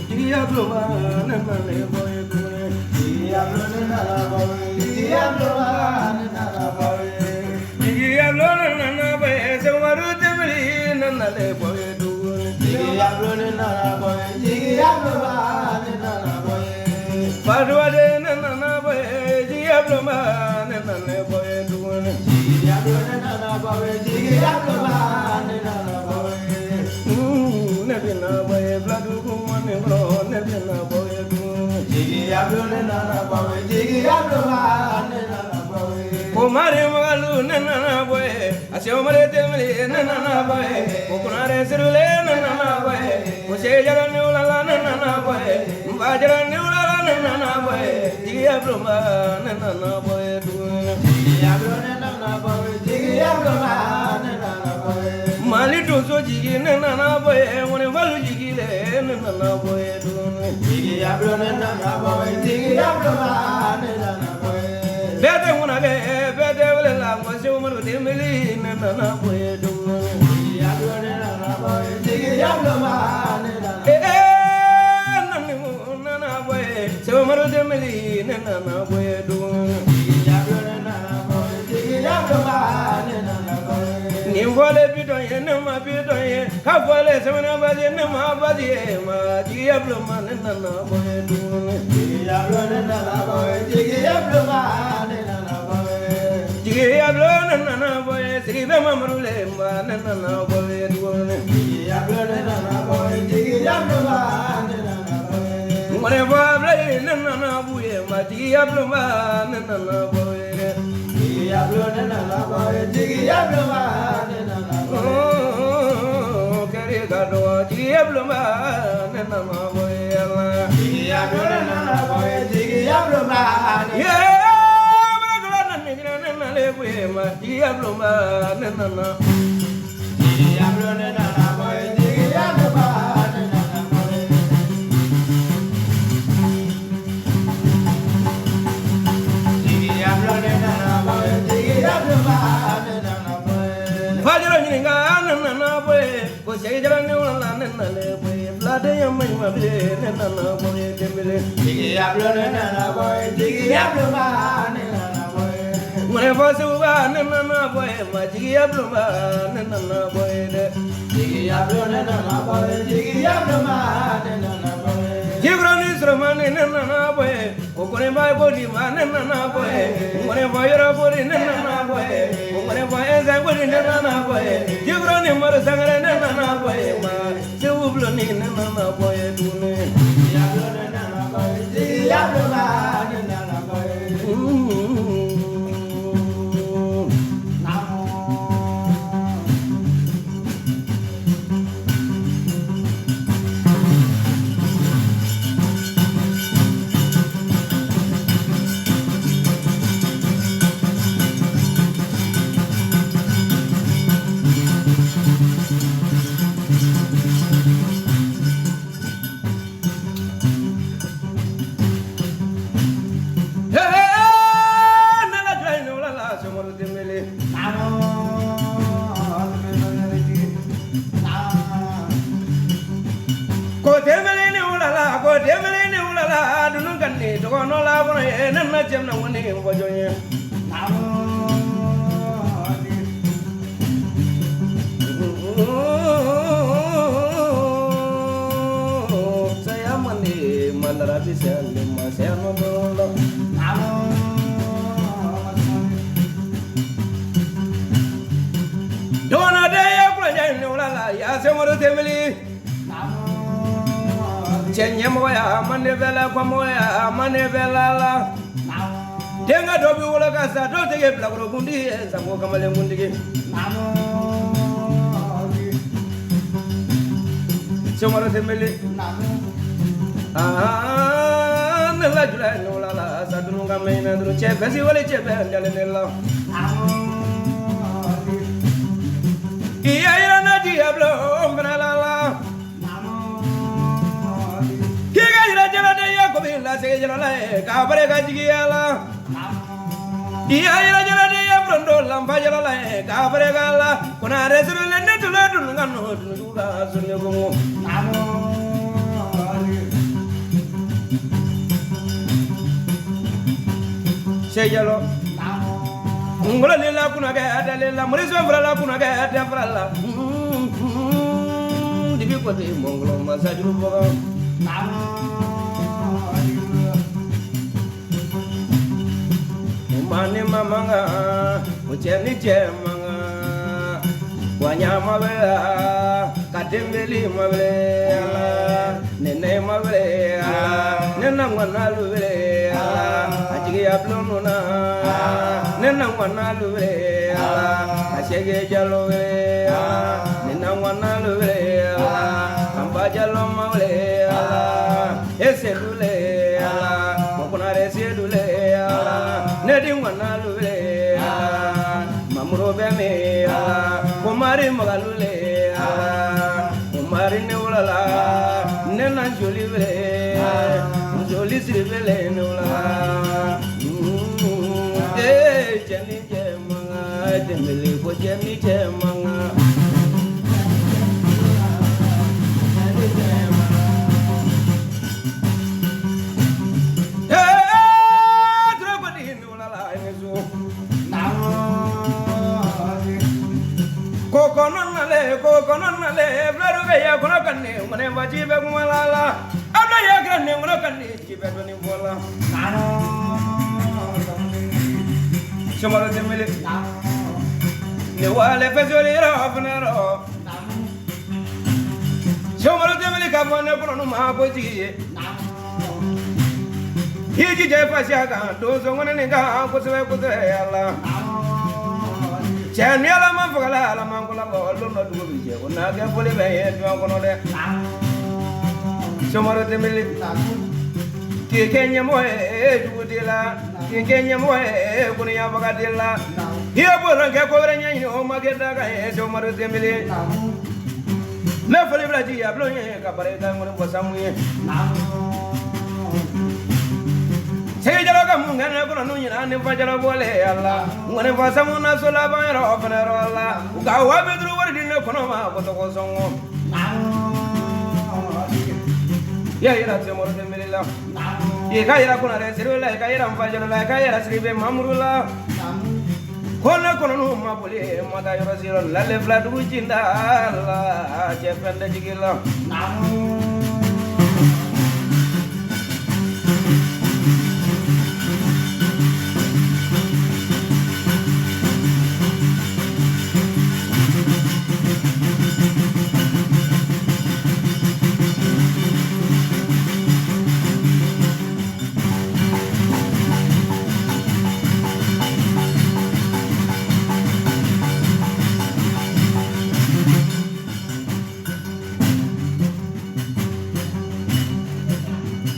Diablo man and the boy. Diablo and the boy. Diablo man and the boy. Diablo and the boy. So what do they mean and the boy do? Diablo and the boy. Diablo man and the boy. Padwaden and the boy. Diablo man and the boy do. Diablo and the boy. Diablo man and the boy. Never know where blood will go on and grow. Never know where to go. Diablo and the boy. Diablo man and the boy. Oh, Mario Nana boy. I see Omar Temple Nana boy. Okunare Sirule Nana boy. Oseja Nula Nana boy. Bajara Nula Nana boy. Diablo man and Nana boy. Diablo and Nana boy. Diablo man and Nana boy. Malito Soji Nana boy. When a Valuji Nana boy. Diablo and Nana boy. Diablo man and Nana boy. Better when I get better, will I was your mother, Emily, and Nana boy. Diablo and Nana boy. Diablo man and Nana boy. So mother, Emily, and Nana boy. Diablo and Nana boy. Diablo man and Nana boy. Nimble Pitoy, no my Pitoy, how well as when I was in my body, Diablo man and Nana boy. Diablo and Nana boy. Diablo man and Nana boy. Diablo and Nana boy. See the Mamrule man and Nana boy. Diablo and Nana boy. Diablo man and Nana boy. Whenever I play Nana boy, my Diablo man and Nana boy. Diablo and Nana boy. Diablo man and Nana boy. Oh, Carigado, Diablo man and Nana boy. Diablo and Nana boy. Diablo man. Yeah, Diablo man and Nana. Diablo and Nana boy. Diablo man and Nana boy. Diablo and Nana boy. Diablo man and Nana boy. Father and Nana boy. Was a general and Nana boy. Blood and my baby and Nana boy. Diablo and Nana boy. Diablo man and Nana boy. When I was a man and Nana boy, my Diablo man and Nana boy. Diablo and Nana boy. Diablo man and Nana boy. Gibran is Roman and Nana boy. Open my body man and Nana boy. Whenever you're a body and Nana boy. Whenever I was in Nana boy. Gibran and Marasanga and Nana boy. My Jublan in Nana boy. Diablo and Nana boy. Diablo man and Nana boy. Chenyemoya manevela kwa moya manevela la denga dobi wala kasa do tege blagro gundi sango kamale gundi chomara temele nela jula nola la sadunu ngamena dru chebesi wala chebe ndale nela iya ira na diablo ngala la Kiga ira jala de yakobi la se jala la kabare gajigiala iya ira jala de yabrondo lamba jala la kabare gala kona resuru le netula dun ngano dun dula sunne gomo sejalo ngola lela kuna ga dalela muriso frala kuna ga da frala dibi ko de mongolo masajuru boga mane mamanga ucheni chemanga wanyama bela katembeli mabela nene mabela nena ngwanalu bela achige ablonuna nena ngwanalu bela achege jalo bela nena ngwanalu bela amba jalo mabela eselule ala mokunare selule ala nedi ngwanalu bela mamuro beme ala kumari magalule kumari neulala nena joli vele joli sirivele neulala jeni jemanga dembele ko jeni jemanga drobadi neulala ezo kokononale flero be ya kono kanne ngone baji be kumalala abla ya granne ngono kanne ki be doni bola chamalo demele ne wale fezoli ro afnero chamalo demele ka bone kono ma boji hiji je fasya ga dozo ngone ne ga ko se ko te yalla Chani ala mafala ala mangula lo no dugo bije ona ke pole be e do kono de somaro temeli ke kenya mo e dugo dila ke kenya mo e kono ya baga dila hiya bo ran ke ko renya ni o ma ke daga e somaro temeli me fole braji ya blo ye ka bare ga ngono bo samuye sejalo ka mungana kono nunya ne fajalo bole alla ngone fasamu na sola bayro fanero alla uga wa bedru wardi ne kono ma ko to songo ya ira te mor de melila ye ka ira kono re sirula ka ira fajalo la ka ira sribe mamrula kono no ma bole ma da yoro siro la le fla du jinda alla je pende jigila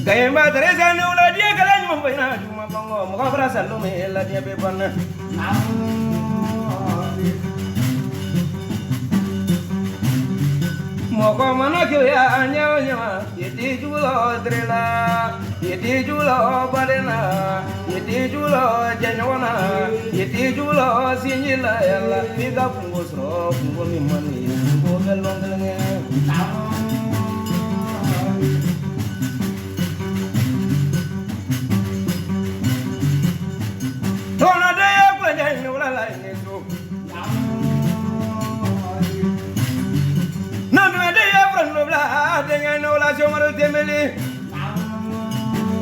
Kayemba Teresa ni ula dia kalanya membaina cuma bongo muka berasa lu mela dia bebana moko mana kyo ya anya nya yedi julo drela yedi julo badena yedi julo janwana yedi julo sinjila yalla pika pungosro pungo mimani pungo belongelenge Tona de ya kwenya ni wala la nezo Nanu de ya frano bla de nya no la jomaro temeli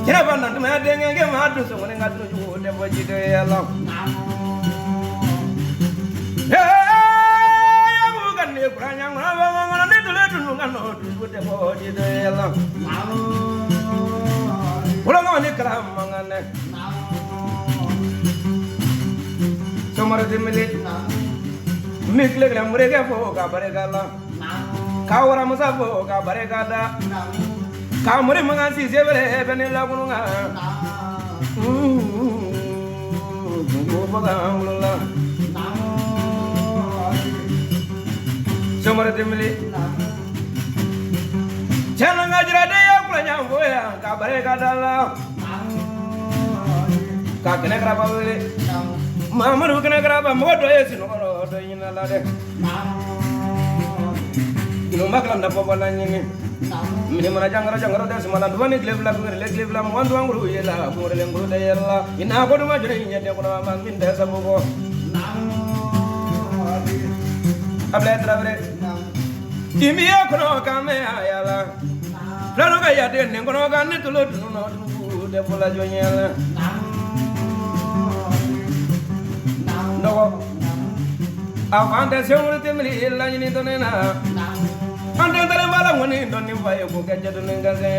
Kira bana de ma de nya ma du so ngene ngatu ju de boji de ya la ya bu kan ne kuranya ngana ngana ne dule dunu ngano du de boji de ya la Wala ngani kram mangane Somaro temeli mikle gramure ke fo ka bare gala kawara musa fo ka bare gada kamure manga si sebere benela kununga go baga amula Somaro temeli chana ngajra de ya kulanya boya ka bare gada la ka kene graba wele Mamaru kena graba modo esi no do ina la de Ino maklam da popola nyini mini mana jangaro des malan duani glebla glebla mo wandu anguru yela ko rele nguru de yalla ina ko duma jere nya de ko ma min de sabu ko able trabre imi ko no kame ayala lalo ga ya de ne ko no ga ne tulo no de pola jonyela no avante sewul temli illa ni tonena ande dale mala ngoni doni faye ko gajja don ngaze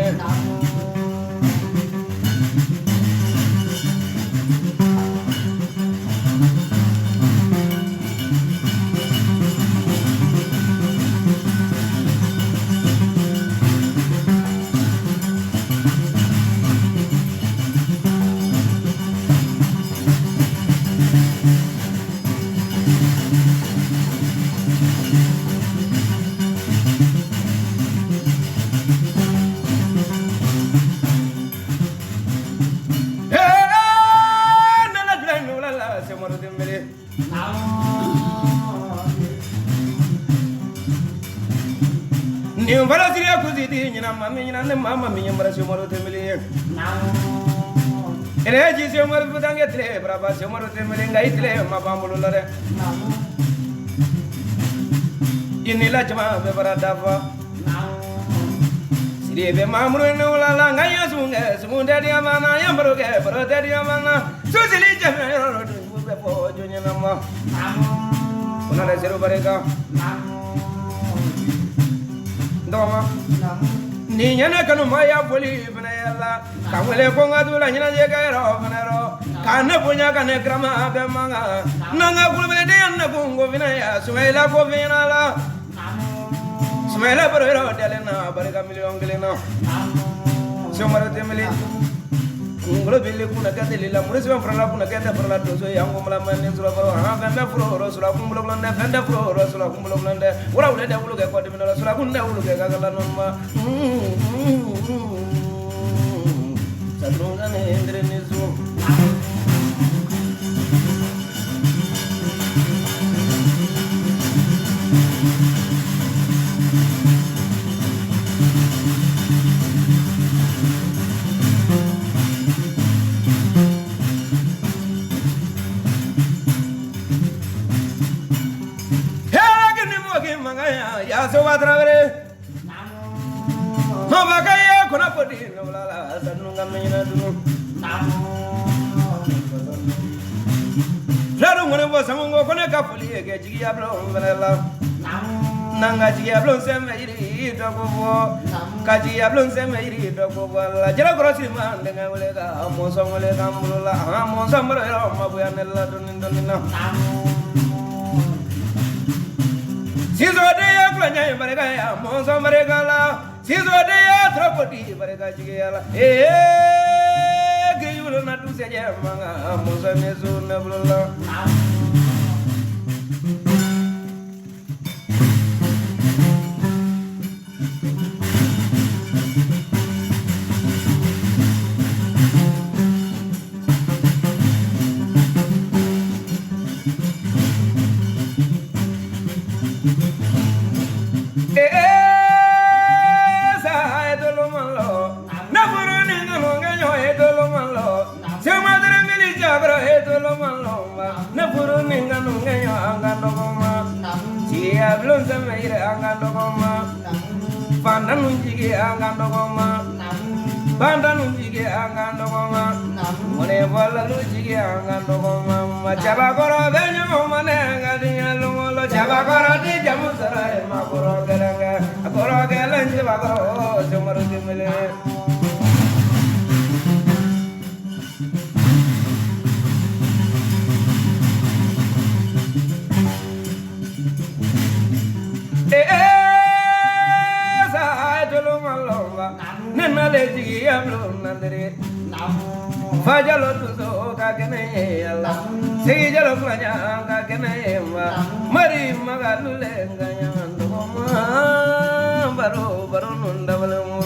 ni mbara siria kuzidi nyina mami nyina ne mama mi mbara shomoro temeli ere ji shomoro budange tle braba shomoro temeli ngai tle mabamulu lare inila jama be baradafa sirie be mamru no la ngai asunge sumunde dia mana yambro ke barode dia mana susili jame ro be po jonya nama onare seru bareka doma ni nyana kanu maya boli benayalla kamule ko ngadula nyana je gairo benero kana punya kana grama be manga nanga kulbele de anna bungo benaya sumaila ko benala sumaila baro delena barika million gelena sumara temeli ngolo bele kuna kadeli la murisi wa frala kuna kada frala dozo yango mala mane sura baro ha benda fro ro sura kumbulo blonde benda fro ro sura kumbulo blonde wala wala de wulu ke ko de minala sura kunna wulu ke gagala non ma sadronga neendre nizu ya so watrabre no bagaya kona podi no la sanunga menyana dulu laro ngone bo samungo kone kapuli ke jigi ablo benela nanga jigi ablo seme iri to bo kaji ablo seme iri to bo la jara grosi man dengan wole ka mo so wole ka mulula ha mo so mro ma bu yanela donina sizo de ya klanya barega ya monso barega la sizo de ya tropoti barega jigela geyulo na tu seje manga monso nezu na bulula Belum sampai angkat dokoma, pandan unjigi angkat dokoma, pandan unjigi angkat dokoma, mone bola unjigi angkat dokoma, macaba koro benyo mone ngadinya lumolo, caba koro di jamu serai, makoro kelenga caba koro cemaru dimele. Nale jigi amlo nandere fajalo tuzo ka kene alla sey jalo klanya ka kene ma mari magalule nganya ndoma baro nunda balo